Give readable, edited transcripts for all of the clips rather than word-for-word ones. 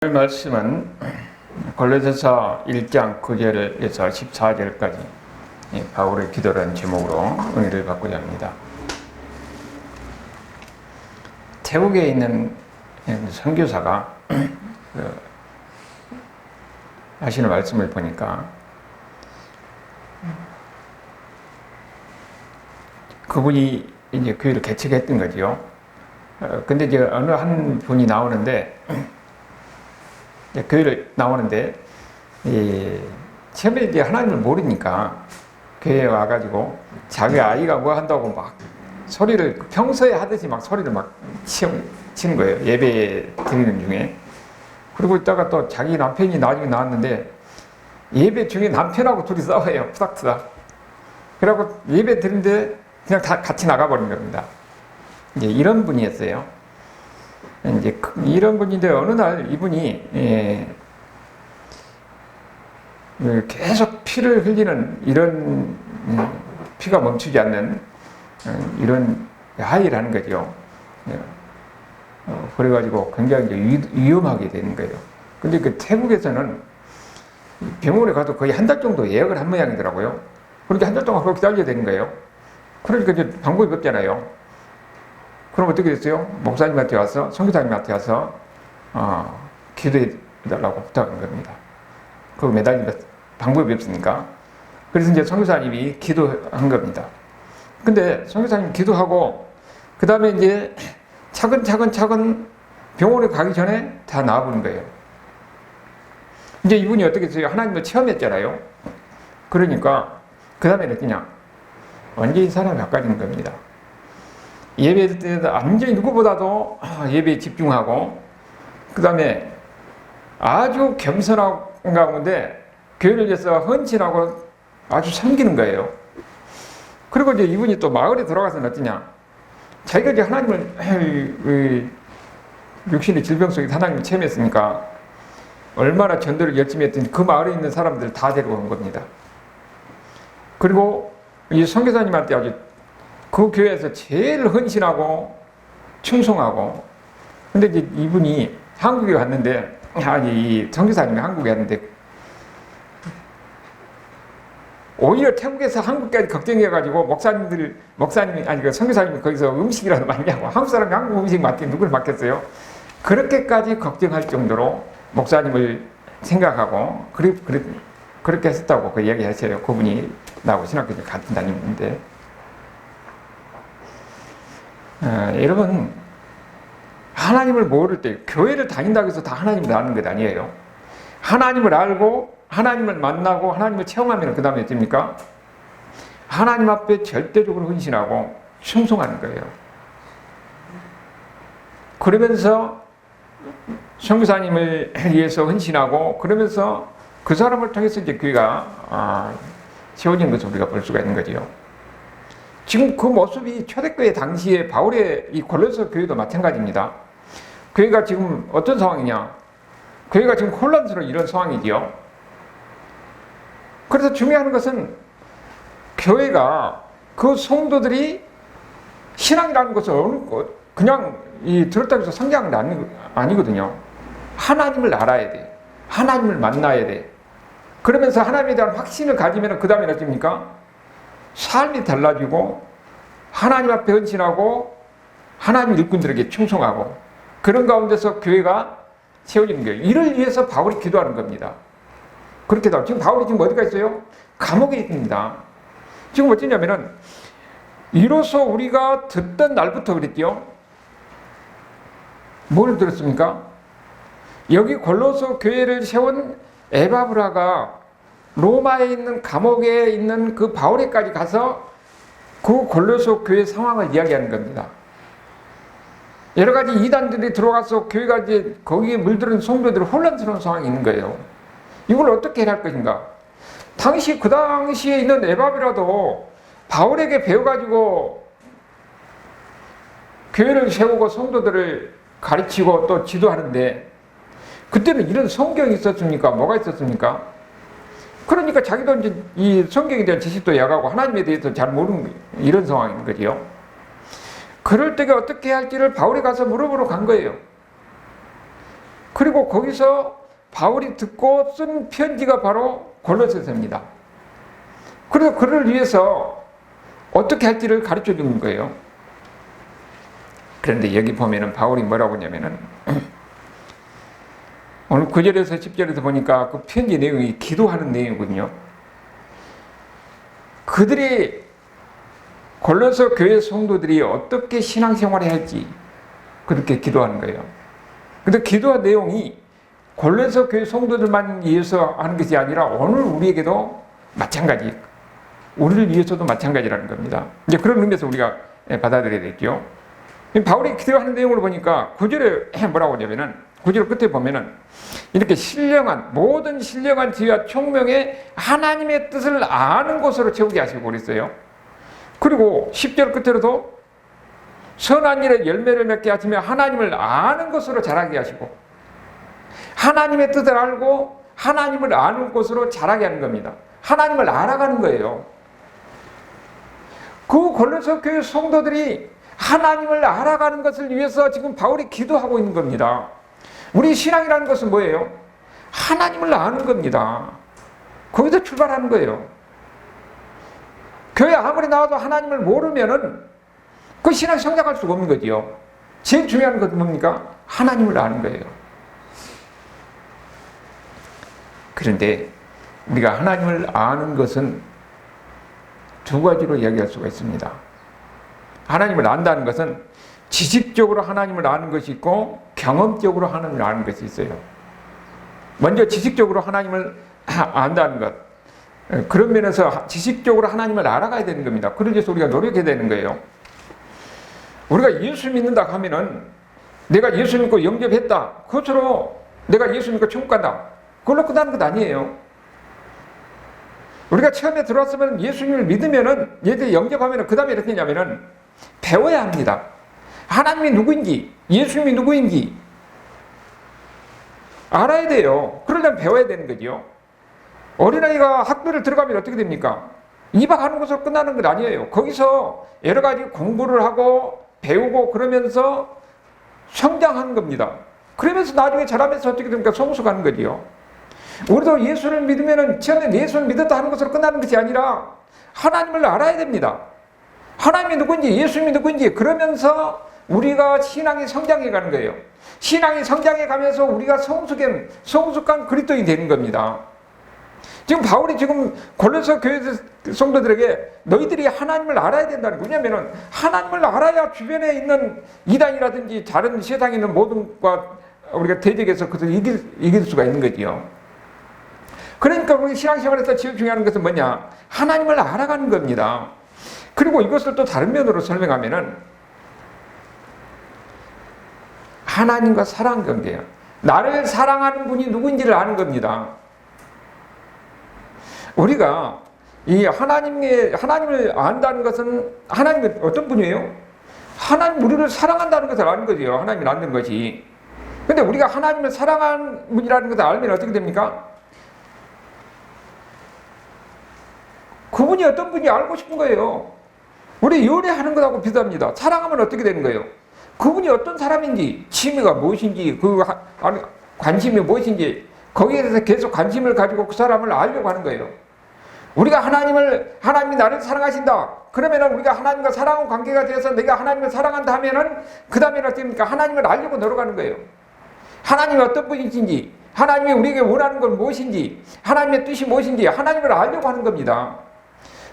오늘 말씀은 골로새서 1장 9절에서 14절까지 바울의 기도라는 제목으로 은혜를 받고자 합니다. 태국에 있는 선교사가 하시는 말씀을 보니까 그분이 이제 교회를 개척했던 거죠. 근데 이제 어느 한 분이 나오는데 교회를 나오는데 처음에 이제 하나님을 모르니까 교회에 와가지고 자기 아이가 뭐 한다고 막 소리를 평소에 하듯이 막 소리를 막 치는 거예요. 예배 드리는 중에. 그리고 있다가 또 자기 남편이 나중에 나왔는데 예배 중에 남편하고 둘이 싸워요. 푸닥푸닥. 그래갖고 예배 드리는데 그냥 다 같이 나가버린 겁니다. 이제 이런 분이었어요. 이제 이런 분인데 어느 날 이분이 계속 피를 흘리는 이런 피가 멈추지 않는 이런 하이라는 거죠. 그래가지고 굉장히 위험하게 되는 거예요. 근데 그 태국에서는 병원에 가도 거의 한 달 정도 예약을 한 모양이더라고요. 그렇게 한 달 동안 그렇게 기다려야 되는 거예요. 그러니까 이제 방법이 없잖아요. 그럼 어떻게 됐어요? 목사님한테 와서, 선교사님한테 와서 기도해 달라고 부탁한 겁니다. 그거 매달리면 방법이 없으니까. 그래서 이제 선교사님이 기도한 겁니다. 근데 선교사님 기도하고 그 다음에 이제 차근차근 병원에 가기 전에 다 나아보는 거예요. 이제 이분이 어떻게 했어요? 하나님을 체험했잖아요. 그러니까 그 다음에는 그냥 완전히 사람이 바꿔지는 겁니다. 예배 때도 완전히 누구보다도 예배에 집중하고 그 다음에 아주 겸손한 가운데 교회를 위해서 헌신하고 아주 섬기는 거예요. 그리고 이제 이분이 또 마을에 들어가서는 어떠냐, 자기가 이제 하나님을 육신의 질병 속에 하나님을 체험했으니까 얼마나 전도를 열심히 했더니 그 마을에 있는 사람들을 다 데려온 겁니다. 그리고 이 선교사님한테 아주 그 교회에서 제일 헌신하고 충성하고, 근데 이제 이분이 한국에 왔는데, 이 선교사님이 한국에 왔는데 오히려 태국에서 한국까지 걱정해가지고 목사님이 아니 그 선교사님이 거기서 음식이라도 많이 하고, 한국 사람이 한국 음식 맡기면 누구를 맡겠어요? 그렇게까지 걱정할 정도로 목사님을 생각하고 그렇게 했었다고 그 이야기 하셔요. 그분이 나하고 신학교에 같이 다니는데. 여러분, 하나님을 모를 때 교회를 다닌다고 해서 다 하나님을 아는 것 아니에요. 하나님을 알고 하나님을 만나고 하나님을 체험하면 그 다음에 어떻습니까? 하나님 앞에 절대적으로 헌신하고 충성하는 거예요. 그러면서 선교사님을 위해서 헌신하고, 그러면서 그 사람을 통해서 이제 교회가 세워진 것을 우리가 볼 수가 있는 거죠. 지금 그 모습이 초대교회 당시에 바울의 이 골로새 교회도 마찬가지입니다. 교회가 지금 어떤 상황이냐? 교회가 지금 혼란스러운 이런 상황이지요. 그래서 중요한 것은 교회가 그 성도들이 신앙이라는 것을 그냥 들었다고 해서 성장은 아니거든요. 하나님을 알아야 돼. 하나님을 만나야 돼. 그러면서 하나님에 대한 확신을 가지면 그 다음에 어떻습니까? 삶이 달라지고 하나님 앞에 헌신하고 하나님 일꾼들에게 충성하고, 그런 가운데서 교회가 세워지는 거예요. 이를 위해서 바울이 기도하는 겁니다. 그렇게도 지금 바울이 지금 어디가 있어요? 감옥에 있습니다. 지금 어쩌냐면은 이로써 우리가 듣던 날부터 그랬죠. 뭘 들었습니까? 여기 골로새 교회를 세운 에바브라가 로마에 있는 감옥에 있는 그 바울에까지 가서 그 골로새 교회 상황을 이야기하는 겁니다. 여러 가지 이단들이 들어가서 교회가 이제 거기에 물들은 성도들이 혼란스러운 상황이 있는 거예요. 이걸 어떻게 해야 할 것인가? 그 당시에 있는 에바브라도 바울에게 배워가지고 교회를 세우고 성도들을 가르치고 또 지도하는데, 그때는 이런 성경이 있었습니까? 뭐가 있었습니까? 그러니까 자기도 이제 이 성경에 대한 지식도 약하고 하나님에 대해서 잘 모르는 이런 상황인 거죠. 그럴 때가 어떻게 해야 할지를 바울이 가서 물어보러 간 거예요. 그리고 거기서 바울이 듣고 쓴 편지가 바로 골로새서입니다. 그래서 그를 위해서 어떻게 할지를 가르쳐 주는 거예요. 그런데 여기 보면은 바울이 뭐라고 하냐면은 오늘 9절에서 10절에서 보니까 그 편지 내용이 기도하는 내용이거든요. 그들이 골로새 교회 성도들이 어떻게 신앙생활을 해야 할지 그렇게 기도하는 거예요. 근데 기도 내용이 골로새 교회 성도들만 위해서 하는 것이 아니라 오늘 우리에게도 마찬가지, 우리를 위해서도 마찬가지라는 겁니다. 이제 그런 의미에서 우리가 받아들여야 되겠죠. 바울이 기도하는 내용을 보니까 9절에 뭐라고 하냐면은 9절 끝에 보면은 이렇게 모든 신령한 지혜와 총명에 하나님의 뜻을 아는 것으로 채우게 하시고 그랬어요. 그리고 10절 끝으로도 선한 일에 열매를 맺게 하시며 하나님을 아는 것으로 자라게 하시고, 하나님의 뜻을 알고 하나님을 아는 것으로 자라게 하는 겁니다. 하나님을 알아가는 거예요. 그 골로새 교회 성도들이 하나님을 알아가는 것을 위해서 지금 바울이 기도하고 있는 겁니다. 우리 신앙이라는 것은 뭐예요? 하나님을 아는 겁니다. 거기서 출발하는 거예요. 교회 아무리 나와도 하나님을 모르면은 그 신앙 성장할 수가 없는 거지요. 제일 중요한 것은 뭡니까? 하나님을 아는 거예요. 그런데 우리가 하나님을 아는 것은 두 가지로 이야기할 수가 있습니다. 하나님을 안다는 것은 지식적으로 하나님을 아는 것이 있고 경험적으로 하나님을 아는 것이 있어요. 먼저 지식적으로 하나님을 안다는 것, 그런 면에서 지식적으로 하나님을 알아가야 되는 겁니다. 그러기 위해서 우리가 노력해야 되는 거예요. 우리가 예수 믿는다 하면은 내가 예수 믿고 영접했다, 그것으로 내가 예수 믿고 천국 간다, 그걸로 끝나는 것 아니에요. 우리가 처음에 들어왔으면 예수님을 믿으면은, 예수님 영접하면은 그 다음에 어떻게 하냐면은 배워야 합니다. 하나님이 누구인지, 예수님이 누구인지 알아야 돼요. 그러려면 배워야 되는 거죠. 어린아이가 학교를 들어가면 어떻게 됩니까? 입학하는 것으로 끝나는 건 아니에요. 거기서 여러 가지 공부를 하고 배우고 그러면서 성장하는 겁니다. 그러면서 나중에 자라면서 어떻게 됩니까? 성숙하는 거지요. 우리도 예수를 믿으면 처음에 예수를 믿었다 하는 것으로 끝나는 것이 아니라 하나님을 알아야 됩니다. 하나님이 누구인지, 예수님이 누구인지, 그러면서 우리가 신앙이 성장해 가는 거예요. 신앙이 성장해 가면서 우리가 성숙한 그리스도인이 되는 겁니다. 지금 바울이 지금 골로새 교회 성도들에게 너희들이 하나님을 알아야 된다는 거예요. 왜냐하면 하나님을 알아야 주변에 있는 이단이라든지 다른 세상에 있는 모든 것과 우리가 대적해서 그것을 이길 수가 있는 거지요. 그러니까 우리 신앙생활에서 제일 중요한 것은 뭐냐? 하나님을 알아가는 겁니다. 그리고 이것을 또 다른 면으로 설명하면은 하나님과 사랑 관계예요. 나를 사랑하는 분이 누구인지를 아는 겁니다. 우리가 이 하나님을 안다는 것은, 하나님이 어떤 분이에요? 하나님 우리를 사랑한다는 것을 아는 거죠. 하나님을 아는 것이. 근데 우리가 하나님을 사랑하는 분이라는 것을 알면 어떻게 됩니까? 그분이 어떤 분인지 알고 싶은 거예요. 우리 연애하는 것하고 비슷합니다. 사랑하면 어떻게 되는 거예요? 그분이 어떤 사람인지, 취미가 무엇인지, 관심이 무엇인지, 거기에 대해서 계속 관심을 가지고 그 사람을 알려고 하는 거예요. 우리가 하나님이 나를 사랑하신다, 그러면은 우리가 하나님과 사랑하고 관계가 되어서 내가 하나님을 사랑한다 하면은 그 다음에는 어떻게 됩니까? 하나님을 알려고 노력하는 거예요. 하나님이 어떤 분이신지, 하나님이 우리에게 원하는 건 무엇인지, 하나님의 뜻이 무엇인지 하나님을 알려고 하는 겁니다.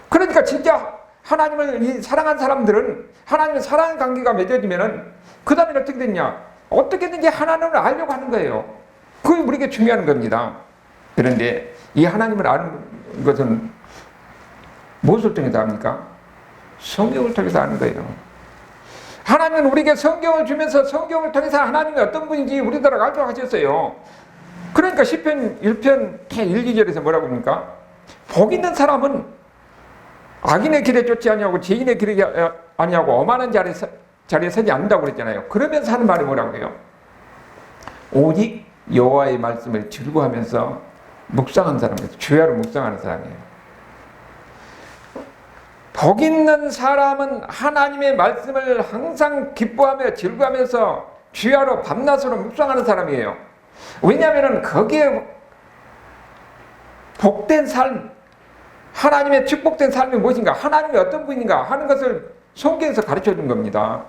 그러니까 진짜 하나님을 사랑한 사람들은 하나님의 사랑의 관계가 맺어지면은 그 다음에 어떻게 됐냐? 어떻게든지 하나님을 알려고 하는 거예요. 그게 우리에게 중요한 겁니다. 그런데 이 하나님을 아는 것은 무엇을 통해서 합니까? 성경을 통해서 아는 거예요. 하나님은 우리에게 성경을 주면서 성경을 통해서 하나님이 어떤 분인지 우리들에게 알도록 하셨어요. 그러니까 시편 1편 1, 2절에서 뭐라고 합니까? 복 있는 사람은 악인의 길에 쫓지 아니하고 죄인의 길에 아니하고 오만한 자리에 서지 않는다고 그랬잖아요. 그러면서 하는 말이 뭐라고 해요? 오직 여호와의 말씀을 즐거워하면서 묵상하는 사람이에요. 주야로 묵상하는 사람이에요. 복 있는 사람은 하나님의 말씀을 항상 기뻐하며 즐거워하면서 주야로 밤낮으로 묵상하는 사람이에요. 왜냐하면 거기에 복된 삶, 하나님의 축복된 삶이 무엇인가, 하나님이 어떤 분인가 하는 것을 성경에서 가르쳐 준 겁니다.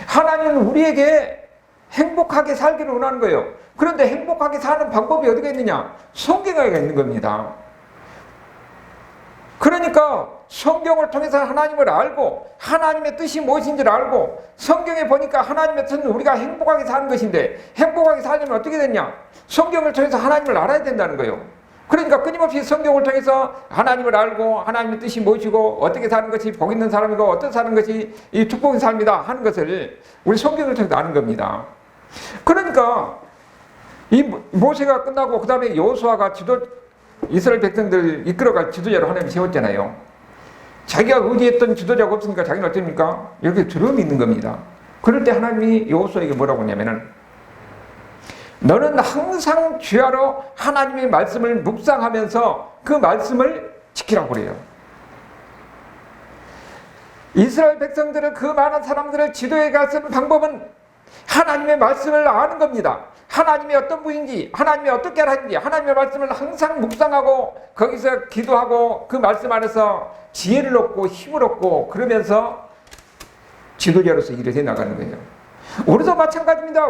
하나님은 우리에게 행복하게 살기를 원하는 거예요. 그런데 행복하게 사는 방법이 어디가 있느냐? 성경에 있는 겁니다. 그러니까 성경을 통해서 하나님을 알고 하나님의 뜻이 무엇인지를 알고, 성경에 보니까 하나님의 뜻은 우리가 행복하게 사는 것인데, 행복하게 살려면 어떻게 됐냐? 성경을 통해서 하나님을 알아야 된다는 거예요. 그러니까 끊임없이 성경을 통해서 하나님을 알고 하나님의 뜻이 무엇이고 어떻게 사는 것이 복 있는 사람이고 어떻게 사는 것이 이 축복의 삶이다 하는 것을 우리 성경을 통해서 아는 겁니다. 그러니까 이 모세가 끝나고 그 다음에 여호수아가 이스라엘 백성들 이끌어갈 지도자로 하나님이 세웠잖아요. 자기가 의지했던 지도자가 없으니까 자기는 어떻습니까? 이렇게 두려움이 있는 겁니다. 그럴 때 하나님이 여호수아에게 뭐라고 하냐면은, 너는 항상 주야로 하나님의 말씀을 묵상하면서 그 말씀을 지키라고 그래요. 이스라엘 백성들을, 그 많은 사람들을 지도해 가는 방법은 하나님의 말씀을 아는 겁니다. 하나님이 어떤 분인지, 하나님이 어떻게 하는지, 하나님의 말씀을 항상 묵상하고 거기서 기도하고 그 말씀 안에서 지혜를 얻고 힘을 얻고, 그러면서 지도자로서 일을 해 나가는 거예요. 우리도 마찬가지입니다.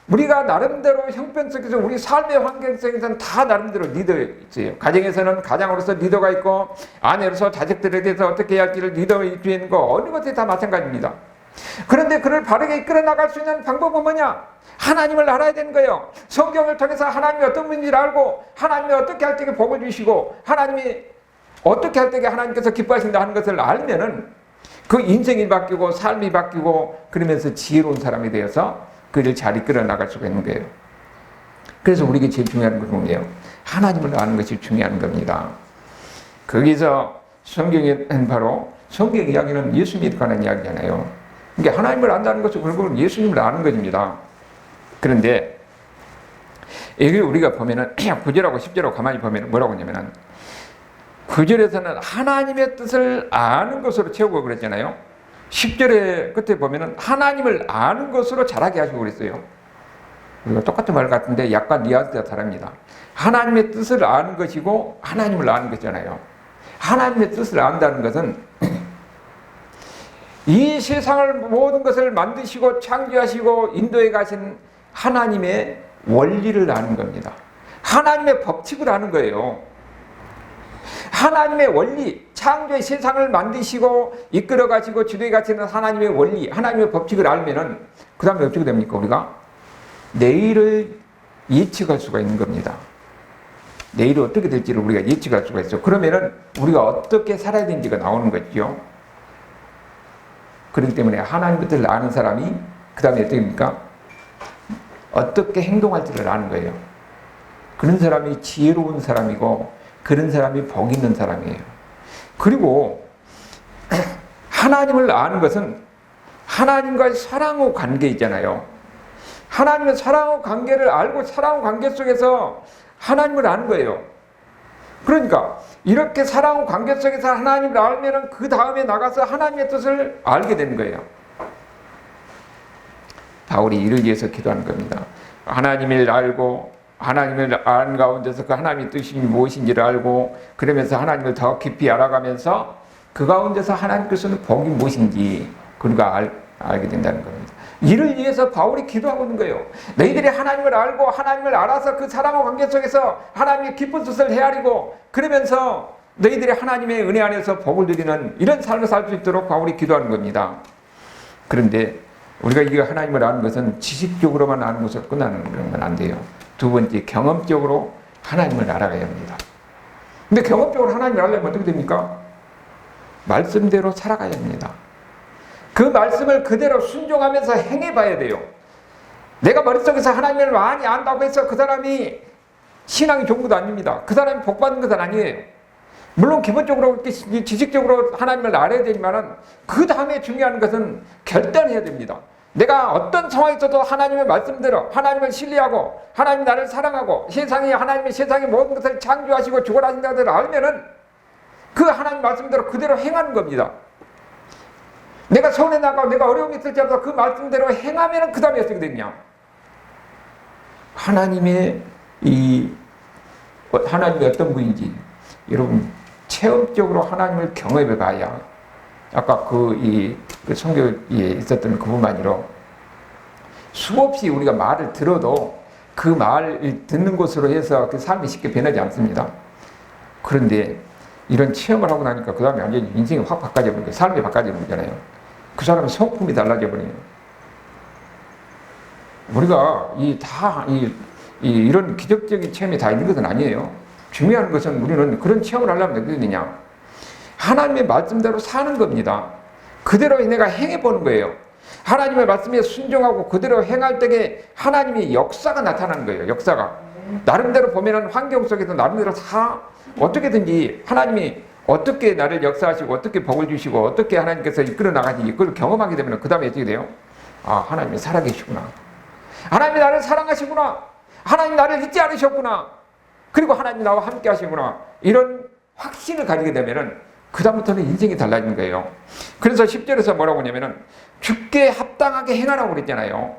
우리가 나름대로 형편속에서, 우리 삶의 환경 속에서는 다 나름대로 리더 있어요. 가정에서는 가장으로서 리더가 있고, 아내로서 자식들에 대해서 어떻게 해야 할지를 리더 입주해 있는 거, 어느 것에 다 마찬가지입니다. 그런데 그를 바르게 이끌어 나갈 수 있는 방법은 뭐냐? 하나님을 알아야 되는 거예요. 성경을 통해서 하나님이 어떤 분인지를 알고, 하나님이 어떻게 할 때에 복을 주시고, 하나님이 어떻게 할 때에 하나님께서 기뻐하신다 하는 것을 알면은 그 인생이 바뀌고 삶이 바뀌고, 그러면서 지혜로운 사람이 되어서 그를 잘 이끌어 나갈 수가 있는 거예요. 그래서 우리에게 제일 중요한 것은 뭐예요? 하나님을 아는 것이 중요한 겁니다. 거기서 성경에 바로, 성경 이야기는 예수님에 관한 이야기잖아요. 그러니까 하나님을 안다는 것은 결국은 예수님을 아는 것입니다. 그런데 여기 우리가 보면은 9절하고 10절하고 가만히 보면 뭐라고 하냐면은, 9절에서는 하나님의 뜻을 아는 것으로 채우고 그랬잖아요. 10절의 끝에 보면은 하나님을 아는 것으로 자라게 하시고 그랬어요. 우리가 똑같은 말 같은데 약간 뉘앙스가 다릅니다. 하나님의 뜻을 아는 것이고 하나님을 아는 것이잖아요. 하나님의 뜻을 안다는 것은 이 세상을 모든 것을 만드시고 창조하시고 인도해 가신 하나님의 원리를 아는 겁니다. 하나님의 법칙을 아는 거예요. 하나님의 원리, 창조의 세상을 만드시고 이끌어 가시고 지도해 가시는 하나님의 원리, 하나님의 법칙을 알면은 그 다음에 어떻게 됩니까? 우리가 내일을 예측할 수가 있는 겁니다. 내일이 어떻게 될지를 우리가 예측할 수가 있어요. 그러면은 우리가 어떻게 살아야 되는지가 나오는 거죠. 그렇기 때문에 하나님의 뜻을 아는 사람이 그 다음에 어떻게 됩니까? 어떻게 행동할지를 아는 거예요. 그런 사람이 지혜로운 사람이고, 그런 사람이 복 있는 사람이에요. 그리고 하나님을 아는 것은 하나님과의 사랑의 관계 있잖아요. 하나님의 사랑의 관계를 알고 사랑의 관계 속에서 하나님을 아는 거예요. 그러니까 이렇게 사랑의 관계 속에서 하나님을 알면 그 다음에 나가서 하나님의 뜻을 알게 되는 거예요. 바울이 이를 위해서 기도하는 겁니다. 하나님을 알고, 하나님을 아는 가운데서 그 하나님의 뜻이 무엇인지를 알고, 그러면서 하나님을 더 깊이 알아가면서 그 가운데서 하나님께서는 복이 무엇인지 그가 알게 된다는 겁니다. 이를 위해서 바울이 기도하고 있는 거예요. 너희들이 하나님을 알고 하나님을 알아서 그 사랑의 관계 속에서 하나님의 기쁜 뜻을 헤아리고, 그러면서 너희들이 하나님의 은혜 안에서 복을 누리는 이런 삶을 살 수 있도록 바울이 기도하는 겁니다. 그런데 우리가 이 하나님을 아는 것은 지식적으로만 아는 것으로 끝나는 건 안 돼요. 두 번째, 경험적으로 하나님을 알아가야 합니다. 근데 경험적으로 하나님을 알려면 어떻게 됩니까? 말씀대로 살아가야 합니다. 그 말씀을 그대로 순종하면서 행해봐야 돼요. 내가 머릿속에서 하나님을 많이 안다고 해서 그 사람이 신앙이 좋은 것도 아닙니다. 그 사람이 복받는 것은 아니에요. 물론 기본적으로 지식적으로 하나님을 알아야 되지만 그 다음에 중요한 것은 결단해야 됩니다. 내가 어떤 상황에서도 하나님의 말씀대로 하나님을 신뢰하고 하나님이 나를 사랑하고 하나님의 세상의 모든 것을 창조하시고 주관하신다는 것을 알면은 그 하나님 말씀대로 그대로 행하는 겁니다. 내가 서울에 나가고 내가 어려움이 있을지라도 그 말씀대로 행하면은 그 다음에 어떻게 되냐? 하나님의 하나님이 어떤 분인지 여러분 체험적으로 하나님을 경험해 봐야 아까 그 성경에 있었던 그분만으로 수없이 우리가 말을 들어도 그 말을 듣는 것으로 해서 그 삶이 쉽게 변하지 않습니다. 그런데 이런 체험을 하고 나니까 그 다음에 완전히 인생이 확 바꿔져 버리고 삶이 바꿔져 버리잖아요. 그 사람의 성품이 달라져 버려요. 우리가 이런 기적적인 체험이 다 있는 것은 아니에요. 중요한 것은 우리는 그런 체험을 하려면 어떻게 되냐? 하나님의 말씀대로 사는 겁니다. 그대로 내가 행해보는 거예요. 하나님의 말씀에 순종하고 그대로 행할 때에 하나님의 역사가 나타나는 거예요. 역사가. 나름대로 보면은 환경 속에서 나름대로 다 어떻게든지 하나님이 어떻게 나를 역사하시고 어떻게 복을 주시고 어떻게 하나님께서 이끌어 나가시는지 그걸 경험하게 되면 그 다음에 어떻게 돼요? 아, 하나님이 살아계시구나. 하나님이 나를 사랑하시구나. 하나님 나를 잊지 않으셨구나. 그리고 하나님 나와 함께 하시구나. 이런 확신을 가지게 되면은 그다음부터는 인생이 달라지는 거예요. 그래서 10절에서 뭐라고 하냐면은 주께 합당하게 행하라고 그랬잖아요.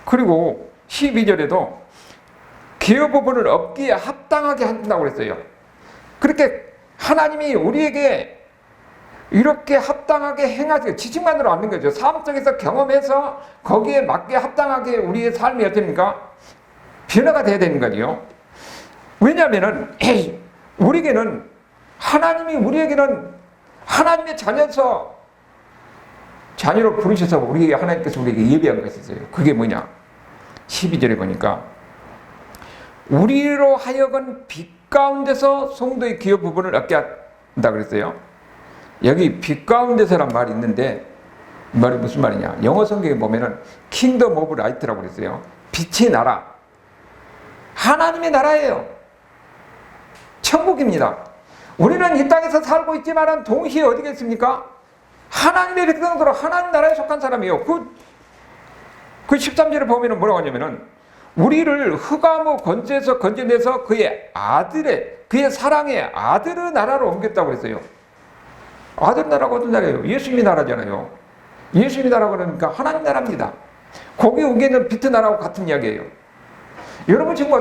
그리고 12절에도 기업 부분을 얻기에 합당하게 한다고 그랬어요. 그렇게 하나님이 우리에게 이렇게 합당하게 행하지 지식만으로 않는 거죠. 삶 속에서 경험해서 거기에 맞게 합당하게 우리의 삶이 어떻습니까? 변화가 돼야 되는 거죠. 왜냐하면은 우리에게는 하나님의 자녀로 부르셔서 하나님께서 우리에게 예비한 것이 있어요. 그게 뭐냐? 12절에 보니까 우리로 하여금 빛 가운데서 성도의 기업 부분을 얻게 한다 그랬어요. 여기 빛 가운데서란 말이 있는데 이 말이 무슨 말이냐? 영어 성경에 보면은 킹덤 오브 라이트라고 그랬어요. 빛의 나라. 하나님의 나라예요. 천국입니다. 우리는 이 땅에서 살고 있지만 동시에 어디겠습니까? 하나님의 백성으로 하나님 나라에 속한 사람이에요. 그 13절에 보면 뭐라고 하냐면은 우리를 흑암의 권세에서 건져내서 그의 사랑의 아들의 나라로 옮겼다고 그랬어요. 아들 나라가 어떤 나라예요? 예수님의 나라잖아요. 예수님의 나라가 그러니까 하나님 나라입니다. 거기 옮기는 빛의 나라하고 같은 이야기예요. 여러분 지금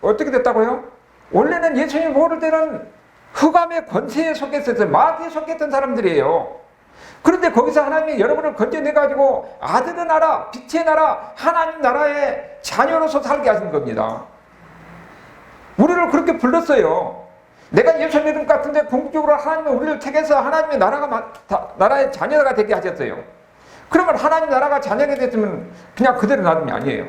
어떻게 됐다고요? 원래는 예수님이 모를 때는 흑암의 권세에 속했었어요. 마귀에 속했던 사람들이에요. 그런데 거기서 하나님이 여러분을 건져내가지고 아들의 나라, 빛의 나라, 하나님 나라의 자녀로서 살게 하신 겁니다. 우리를 그렇게 불렀어요. 내가 예수님 이름 같은데 궁극적으로 하나님은 우리를 택해서 하나님의 나라의 자녀가 되게 하셨어요. 그러면 하나님 나라가 자녀가 됐으면 그냥 그대로 놔두면 아니에요.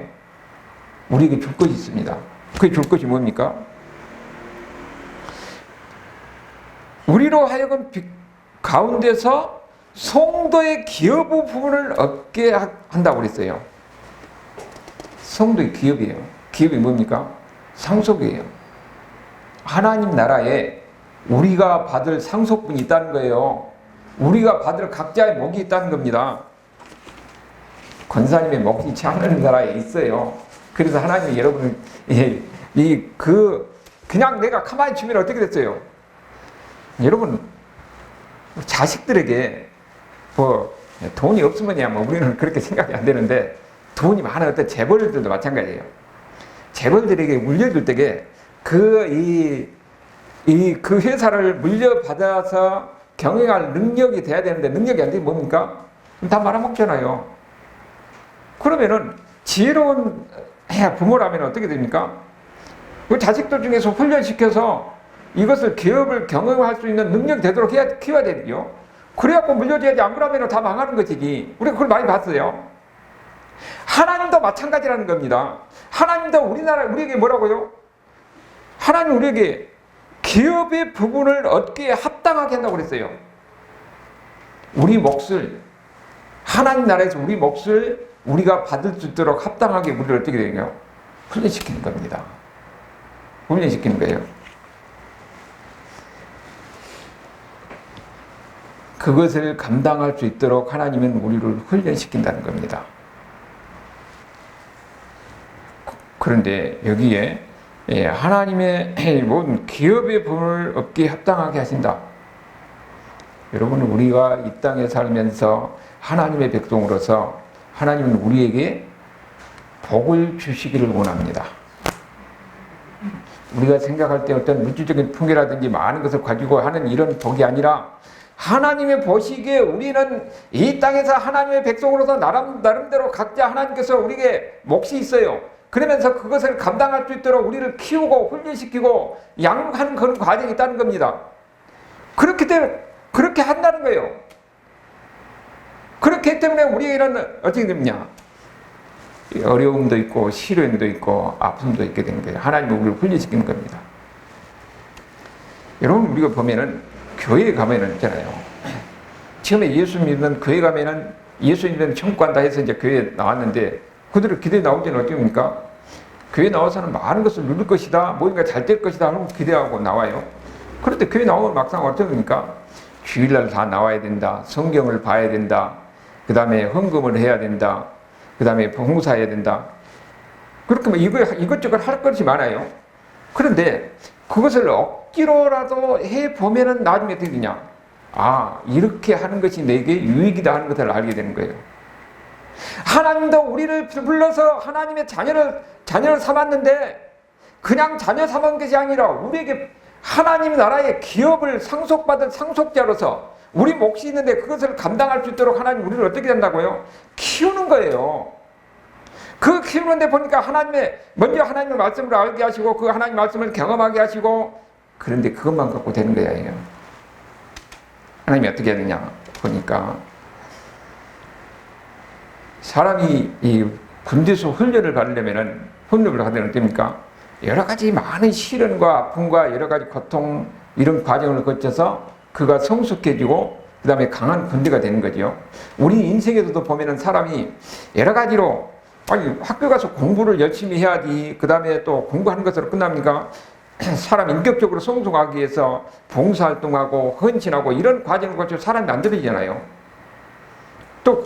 우리에게 줄 것이 있습니다. 그게 줄 것이 뭡니까? 우리로 하여금 빛 가운데서 성도의 기업의 부분을 얻게 한다고 그랬어요. 성도의 기업이에요. 기업이 뭡니까? 상속이에요. 하나님 나라에 우리가 받을 상속분이 있다는 거예요. 우리가 받을 각자의 목이 있다는 겁니다. 권사님의 목이 하나님 나라에 있어요. 그래서 하나님이 여러분을 그냥 내가 가만히 주면 어떻게 됐어요? 여러분 자식들에게 돈이 없으면 우리는 그렇게 생각이 안 되는데 돈이 많은 어떤 재벌들도 마찬가지예요. 재벌들에게 물려줄 때에 그 회사를 물려받아서 경영할 능력이 돼야 되는데 능력이 안 되면 뭡니까? 다 말아먹잖아요. 그러면은 지혜로운 부모라면 어떻게 됩니까? 그 자식들 중에서 훈련시켜서 이것을 기업을 경영할 수 있는 능력이 되도록 키워야 되죠. 그래갖고 물려줘야지. 안 그러면 다 망하는 것이지. 우리가 그걸 많이 봤어요. 하나님도 마찬가지라는 겁니다. 하나님도 우리에게 뭐라고요? 하나님 우리에게 기업의 부분을 얻기에 합당하게 한다고 그랬어요. 우리 몫을 하나님 나라에서 우리 몫을 우리가 받을 수 있도록 합당하게 우리를 어떻게 되냐? 훈련시키는 겁니다. 훈련시키는 거예요. 그것을 감당할 수 있도록 하나님은 우리를 훈련시킨다는 겁니다. 그런데 여기에 하나님의 모든 기업의 부분을 얻기에 합당하게 하신다. 여러분 우리가 이 땅에 살면서 하나님의 백성으로서 하나님은 우리에게 복을 주시기를 원합니다. 우리가 생각할 때 어떤 물질적인 풍요라든지 많은 것을 가지고 하는 이런 복이 아니라 하나님의 보시기에 우리는 이 땅에서 하나님의 백성으로서 나름대로 각자 하나님께서 우리에게 몫이 있어요. 그러면서 그것을 감당할 수 있도록 우리를 키우고 훈련시키고 양육하는 그런 과정이 있다는 겁니다. 그렇게 한다는 거예요. 그렇기 때문에 우리에게는 어떻게 됩니까? 어려움도 있고 시련도 있고 아픔도 있게 되는 거예요. 하나님이 우리를 훈련시키는 겁니다. 여러분, 우리가 보면은 교회에 가면은 있잖아요. 처음에 예수 믿는 교회 가면은 예수 믿는 천국 간다 해서 이제 교회에 나왔는데 그들을 기대에 나올 때는 어떻습니까? 교회 나와서는 많은 것을 누릴 것이다, 뭔가 잘 될 것이다 하는 기대하고 나와요. 그런데 교회 나오면 막상 어떻습니까? 주일날 다 나와야 된다, 성경을 봐야 된다, 그 다음에 헌금을 해야 된다, 그 다음에 봉사해야 된다. 그렇게 뭐 이것저것 할 것이 많아요. 그런데 그것을 억지로라도 해보면은 나중에 어떻게 되냐? 아, 이렇게 하는 것이 내게 유익이다 하는 것을 알게 되는 거예요. 하나님도 우리를 불러서 하나님의 자녀를 삼았는데 그냥 자녀 삼은 것이 아니라 우리에게 하나님 나라의 기업을 상속받은 상속자로서 우리 몫이 있는데 그것을 감당할 수 있도록 하나님 우리를 어떻게 한다고요? 키우는 거예요. 그 키우는데 보니까 먼저 하나님의 말씀을 알게 하시고 그 하나님 말씀을 경험하게 하시고 그런데 그것만 갖고 되는 거예요. 하나님이 어떻게 하느냐 보니까 사람이 이 군대에서 훈련을 받으려면은 어떻습니까? 여러 가지 많은 시련과 아픔과 여러 가지 고통 이런 과정을 거쳐서 그가 성숙해지고 그 다음에 강한 군대가 되는 거죠. 우리 인생에서도 보면은 사람이 여러 가지로 학교 가서 공부를 열심히 해야지 그 다음에 또 공부하는 것으로 끝납니까? 사람 인격적으로 성숙하기 위해서 봉사활동하고 헌신하고 이런 과정을 거쳐 사람이 만들어지잖아요. 또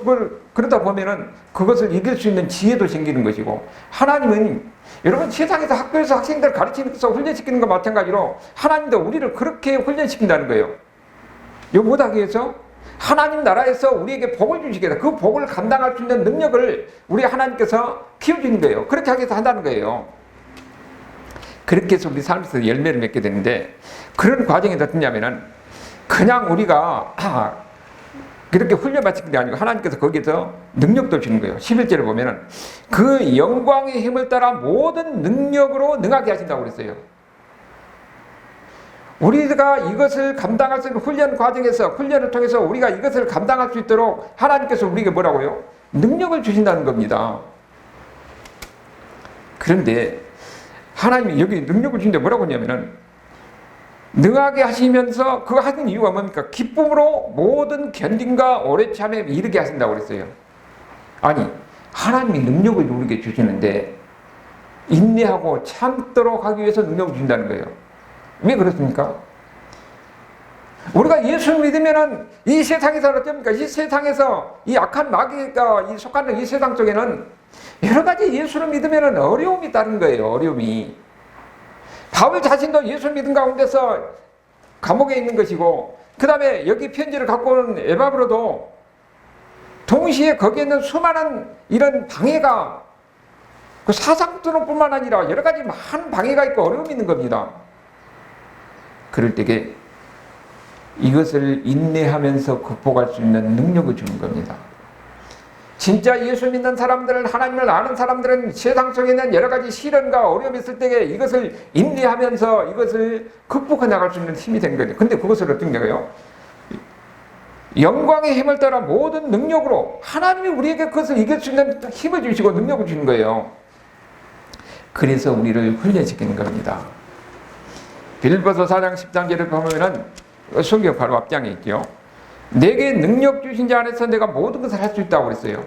그러다 보면은 그것을 이길 수 있는 지혜도 생기는 것이고 하나님은 여러분 세상에서 학교에서 학생들 가르치면서 훈련시키는 것과 마찬가지로 하나님도 우리를 그렇게 훈련시킨다는 거예요. 이거 못하기 위해서 하나님 나라에서 우리에게 복을 주시게 해서 그 복을 감당할 수 있는 능력을 우리 하나님께서 키워주는 거예요. 그렇게 하기 위해서 한다는 거예요. 그렇게 해서 우리 삶에서 열매를 맺게 되는데 그런 과정이 어떻냐면은 그냥 우리가 그렇게 훈련받는 게 아니고 하나님께서 거기서 능력도 주는 거예요. 11절에 보면은 그 영광의 힘을 따라 모든 능력으로 능하게 하신다고 그랬어요. 우리가 이것을 감당할 수 있는 훈련을 통해서 우리가 이것을 감당할 수 있도록 하나님께서 우리에게 뭐라고요? 능력을 주신다는 겁니다. 그런데 하나님이 여기 능력을 주는데 뭐라고 하냐면은 능하게 하시면서 그거 하는 이유가 뭡니까? 기쁨으로 모든 견딘과 오래 참에 이르게 하신다고 그랬어요. 아니, 하나님이 능력을 우리에게 주시는데 인내하고 참도록 하기 위해서 능력을 주신다는 거예요. 왜 그렇습니까? 우리가 예수 믿으면은 이 세상에서 어떻습니까? 이 세상에서 이 악한 마귀가 속하는 이 세상 속에는 여러 가지 예수를 믿으면은 어려움이 있다는 거예요. 어려움이. 바울 자신도 예수 믿은 가운데서 감옥에 있는 것이고 그 다음에 여기 편지를 갖고 온 에바브로도 동시에 거기에 있는 수많은 이런 방해가 그 사상뿐만 아니라 여러 가지 많은 방해가 있고 어려움이 있는 겁니다. 그럴 때에 이것을 인내하면서 극복할 수 있는 능력을 주는 겁니다. 진짜 예수 믿는 사람들은 하나님을 아는 사람들은 세상 속에 있는 여러 가지 시련과 어려움이 있을 때에 이것을 인내하면서 이것을 극복해 나갈 수 있는 힘이 된 거예요. 근데 그것을 어떻게 해요? 영광의 힘을 따라 모든 능력으로 하나님이 우리에게 그것을 이길 수 있는 힘을 주시고 능력을 주는 거예요. 그래서 우리를 훈련시키는 겁니다. 빌립보서 4장 13절에 보면은 성경 바로 앞장에 있죠. 내게 능력 주신 자 안에서 내가 모든 것을 할 수 있다고 그랬어요.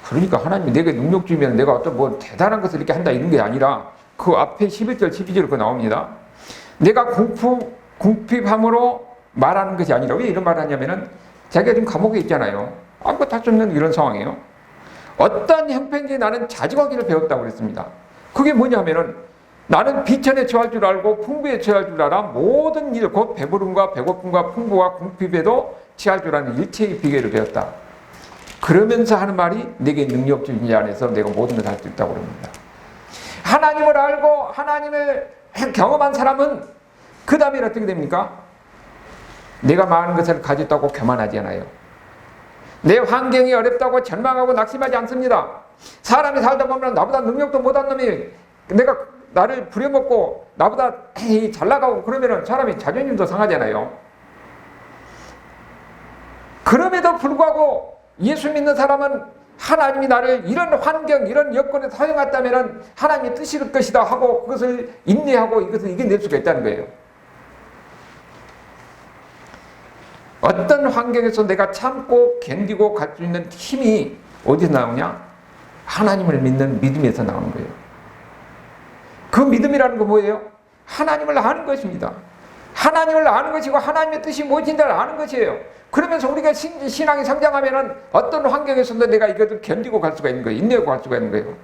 그러니까 하나님이 내게 능력 주면 내가 어떤 뭐 대단한 것을 이렇게 한다 이런 게 아니라 그 앞에 11절, 12절 그 나옵니다. 내가 궁핍함으로 말하는 것이 아니라 왜 이런 말을 하냐면은 자기가 지금 감옥에 있잖아요. 아무것도 할 수 없는 이런 상황이에요. 어떤 형편인지 나는 자직하기를 배웠다고 그랬습니다. 그게 뭐냐면은 나는 비천에 처할 줄 알고 풍부에 처할 줄 알아 모든 일 곧 배부름과 배고픔과 풍부와 궁핍에도 처할 줄 아는 일체의 비결을 배웠다. 그러면서 하는 말이 내게 능력 주신 자 안에서 내가 모든 걸 할 수 있다고 그럽니다. 하나님을 알고 하나님을 경험한 사람은 그 다음에 어떻게 됩니까? 내가 많은 것을 가졌다고 교만하지 않아요. 내 환경이 어렵다고 절망하고 낙심하지 않습니다. 사람이 살다 보면 나보다 능력도 못한 놈이 나를 부려먹고 나보다 잘 나가고 그러면 사람이 자존심도 상하잖아요. 그럼에도 불구하고 예수 믿는 사람은 하나님이 나를 이런 환경, 이런 여건에 사용했다면 하나님의 뜻일 것이다 하고 그것을 인내하고 이것을 이겨낼 수가 있다는 거예요. 어떤 환경에서 내가 참고 견디고 갈 수 있는 힘이 어디서 나오냐? 하나님을 믿는 믿음에서 나오는 거예요. 그 믿음이라는 건 뭐예요? 하나님을 아는 것입니다. 하나님을 아는 것이고 하나님의 뜻이 무엇인지를 아는 것이에요. 그러면서 우리가 신앙이 성장하면 어떤 환경에서도 내가 이것을 견디고 갈 수가 있는 거예요. 인내하고 갈 수가 있는 거예요.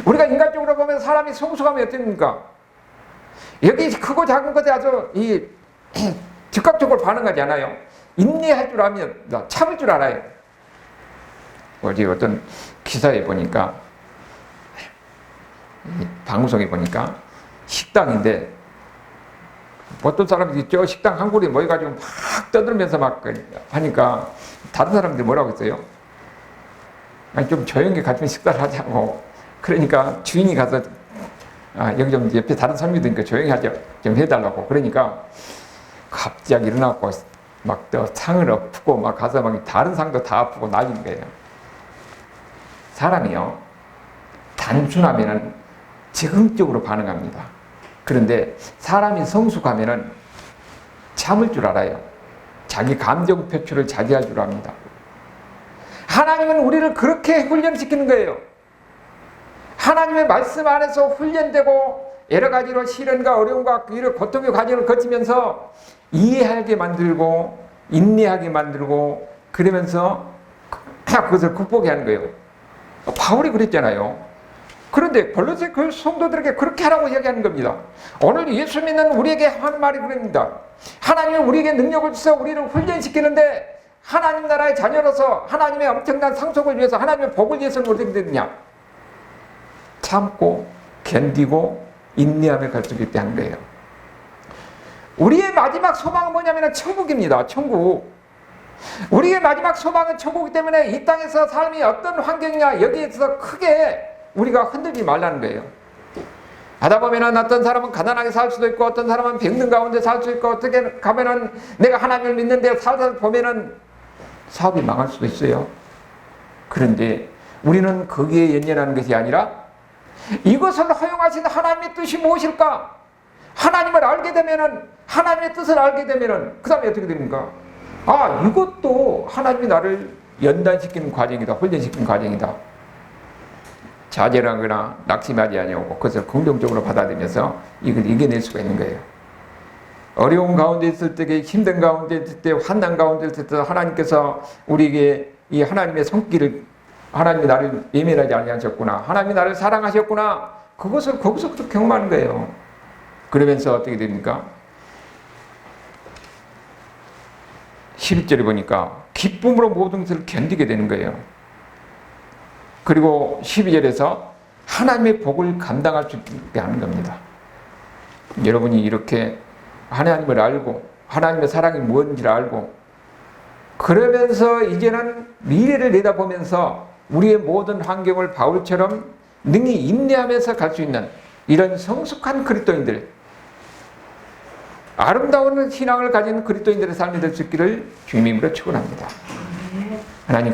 우리가 인간적으로 보면 사람이 성숙하면 어떻습니까? 여기 크고 작은 것에 아주 즉각적으로 반응하지 않아요. 인내할 줄 알면 참을 줄 알아요. 어제 어떤 기사에 보니까 방송에 보니까 식당인데 어떤 사람들이 저 식당 한 그루에 모여가지고 막 떠들면서 막 하니까 다른 사람들이 뭐라고 했어요? 아니 좀 조용히 같이 식사를 하자고. 그러니까 주인이 가서 여기 좀 옆에 다른 사람들이 있으니까 조용히 하자 좀 해달라고. 그러니까 갑자기 일어나고 막 또 상을 엎고 막 가서 막 다른 상도 다 엎고 난리인 거예요. 사람이요 단순하면은 즉흥적으로 반응합니다. 그런데 사람이 성숙하면은 참을 줄 알아요. 자기 감정 표출을 자제할 줄 압니다. 하나님은 우리를 그렇게 훈련시키는 거예요. 하나님의 말씀 안에서 훈련되고 여러 가지로 시련과 어려움과 이런 고통의 과정을 거치면서 이해하게 만들고 인내하게 만들고 그러면서 그것을 극복해 하는 거예요. 바울이 그랬잖아요. 그런데 골로새 그 성도들에게 그렇게 하라고 이야기하는 겁니다. 오늘 예수 믿는 우리에게 하는 말이 그럽니다. 하나님은 우리에게 능력을 주셔서 우리를 훈련시키는데 하나님 나라의 자녀로서 하나님의 엄청난 상속을 위해서 하나님의 복을 위해서는 어떻게 되느냐? 참고 견디고 인내하며 갈 수 있게 하는 거예요. 우리의 마지막 소망은 뭐냐면 천국입니다. 천국. 우리의 마지막 소망은 천국이기 때문에 이 땅에서 삶이 어떤 환경이냐 여기에서 크게 우리가 흔들지 말라는 거예요. 하다 보면은 어떤 사람은 가난하게 살 수도 있고 어떤 사람은 병든 가운데 살 수 있고 어떻게 가면은 내가 하나님을 믿는데 살다 보면은 사업이 망할 수도 있어요. 그런데 우리는 거기에 연연하는 것이 아니라 이것을 허용하신 하나님의 뜻이 무엇일까? 하나님을 알게 되면은 하나님의 뜻을 알게 되면은 그 다음에 어떻게 됩니까? 이것도 하나님이 나를 연단시키는 과정이다. 훈련시키는 과정이다. 좌절하거나 낙심하지 아니하고 그것을 긍정적으로 받아들이면서 이걸 이겨낼 수가 있는 거예요. 어려운 가운데 있을 때, 힘든 가운데 있을 때, 환난 가운데 있을 때 하나님께서 우리에게 이 하나님의 손길을 하나님이 나를 예민하지 아니하셨구나. 하나님이 나를 사랑하셨구나. 그것을 거기서부터 경험하는 거예요. 그러면서 어떻게 됩니까? 11절에 보니까 기쁨으로 모든 것을 견디게 되는 거예요. 그리고 12절에서 하나님의 복을 감당할 수 있게 하는 겁니다. 여러분이 이렇게 하나님을 알고 하나님의 사랑이 무엇인지를 알고 그러면서 이제는 미래를 내다보면서 우리의 모든 환경을 바울처럼 능히 인내하면서 갈 수 있는 이런 성숙한 그리스도인들, 아름다운 신앙을 가진 그리스도인들의 삶이 될 수 있기를 주님의 이름으로 축원합니다. 하나님